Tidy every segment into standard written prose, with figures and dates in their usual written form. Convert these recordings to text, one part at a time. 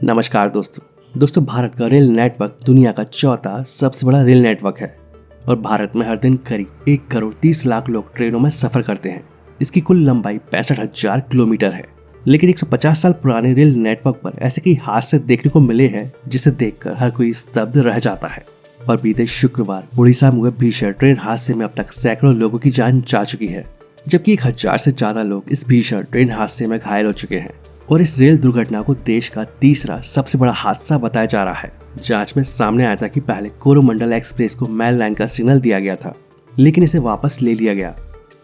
नमस्कार दोस्तों भारत का रेल नेटवर्क दुनिया का चौथा सबसे बड़ा रेल नेटवर्क है और भारत में हर दिन करीब 1,30,00,000 लोग ट्रेनों में सफर करते हैं। इसकी कुल लंबाई 65,000 किलोमीटर है। लेकिन 150 साल पुराने रेल नेटवर्क पर ऐसे कई हादसे देखने को मिले हैं जिसे देखकर हर कोई स्तब्ध रह जाता है। और बीते शुक्रवार उड़ीसा में हुए भीषण ट्रेन हादसे में अब तक सैकड़ों लोगों की जान जा चुकी है, जबकि 1,000 से ज्यादा लोग इस भीषण ट्रेन हादसे में घायल हो चुके हैं। और इस रेल दुर्घटना को देश का तीसरा सबसे बड़ा हादसा बताया जा रहा है। जांच में सामने आया था कि पहले कोरोमंडल एक्सप्रेस को मैन लाइन का सिग्नल दिया गया था, लेकिन इसे वापस ले लिया गया।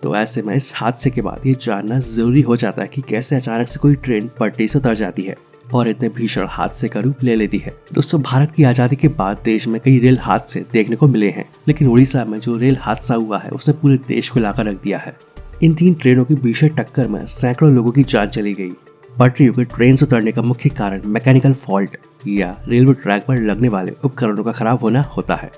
तो ऐसे में इस हादसे के बाद ये जानना जरूरी हो जाता है कि कैसे अचानक से कोई ट्रेन पटरी से उतर जाती है और इतने भीषण हादसे का रूप ले लेती है। दोस्तों, भारत की आजादी के बाद देश में कई रेल हादसे देखने को मिले हैं, लेकिन उड़ीसा में जो रेल हादसा हुआ है उसने पूरे देश को हिलाकर रख दिया है। इन 3 ट्रेनों की भीषण टक्कर में सैकड़ों लोगों की जान चली गई। पटरियों के ट्रेन से उतरने का मुख्य कारण मैकेनिकल फॉल्ट या रेलवे ट्रैक पर लगने वाले उपकरणों का खराब होना होता है।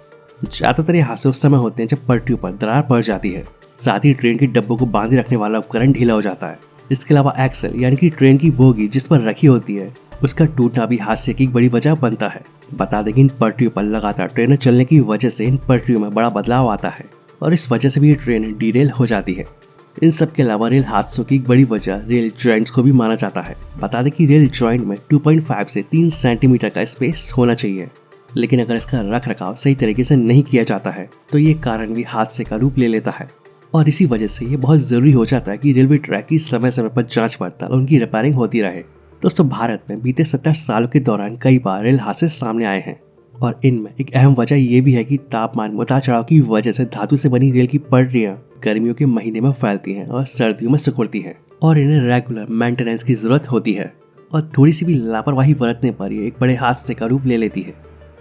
ज्यादातर ये हादसे उस समय होते हैं जब पटरियों पर दरार पड़ जाती है, साथ ही ट्रेन के डब्बों को बांधे रखने वाला उपकरण ढीला हो जाता है। इसके अलावा एक्सल यानी कि ट्रेन की बोगी जिस पर रखी होती है उसका टूटना भी हादसे की एक बड़ी वजह बनता है। बता दें कि इन पटरियों पर लगातार ट्रेनें चलने की वजह से इन पटरियों में बड़ा बदलाव आता है और इस वजह से भी ये ट्रेन डीरेल हो जाती है। इन सब के अलावा रेल हादसों की एक बड़ी वजह रेल जॉइंट्स को भी माना जाता है। बता दें कि रेल जॉइंट में 2.5 से 3 सेंटीमीटर का स्पेस होना चाहिए, लेकिन अगर इसका रख रखाव सही तरीके से नहीं किया जाता है तो ये कारण भी हादसे का रूप ले लेता है। और इसी वजह से ये बहुत जरूरी हो जाता है कि रेलवे ट्रैक की समय समय पर जांच पड़ताल और उनकी रिपेयरिंग होती रहे। दोस्तों, भारत में बीते 70 सालों के दौरान कई बार रेल हादसे सामने आए हैं और इनमें एक अहम वजह ये भी है कि तापमान में उतार चढ़ाव की वजह से धातु से बनी रेल की पटरियां गर्मियों के महीने में फैलती हैं और सर्दियों में सिकुड़ती हैं और इन्हें रेगुलर मेंटेनेंस की जरूरत होती है और थोड़ी सी भी लापरवाही बरतने पर ये एक बड़े हादसे का रूप ले लेती है।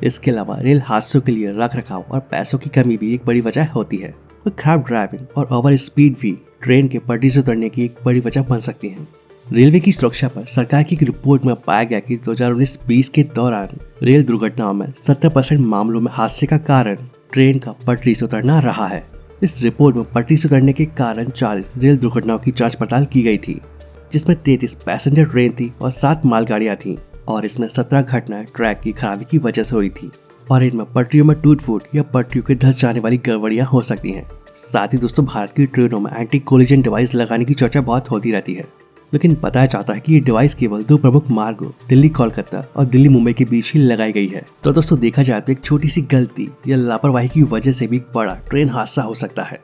इसके अलावा रेल हादसों के लिए रख रखाव और पैसों की कमी भी एक बड़ी वजह होती है और खराब ड्राइविंग और ओवर स्पीड भी ट्रेन के पटरी से उतरने की एक बड़ी वजह बन सकती है। रेलवे की सुरक्षा पर सरकार की एक रिपोर्ट में पाया गया कि 2019-20 के दौरान रेल दुर्घटनाओं में 70% मामलों में हादसे का कारण ट्रेन का पटरी से उतरना रहा है। इस रिपोर्ट में पटरी से उतरने के कारण 40 रेल दुर्घटनाओं की जांच पड़ताल की गई थी, जिसमें 33 पैसेंजर ट्रेन थी और 7 मालगाड़ियां थीं और इसमें 17 घटनाएं ट्रैक की खराबी की वजह से हुई थी और इनमें पटरियों में टूट फूट या पटरियों के धंस जाने वाली गड़बड़ियां हो सकती हैं। साथ ही दोस्तों, भारत की ट्रेनों में एंटी कोलिजन डिवाइस लगाने की चर्चा बहुत होती रहती है, लेकिन बताया जाता है कि ये डिवाइस केवल 2 प्रमुख मार्गों दिल्ली कोलकाता और दिल्ली मुंबई के बीच ही लगाई गई है। तो दोस्तों, देखा जाए तो एक छोटी सी गलती या लापरवाही की वजह से भी एक बड़ा ट्रेन हादसा हो सकता है।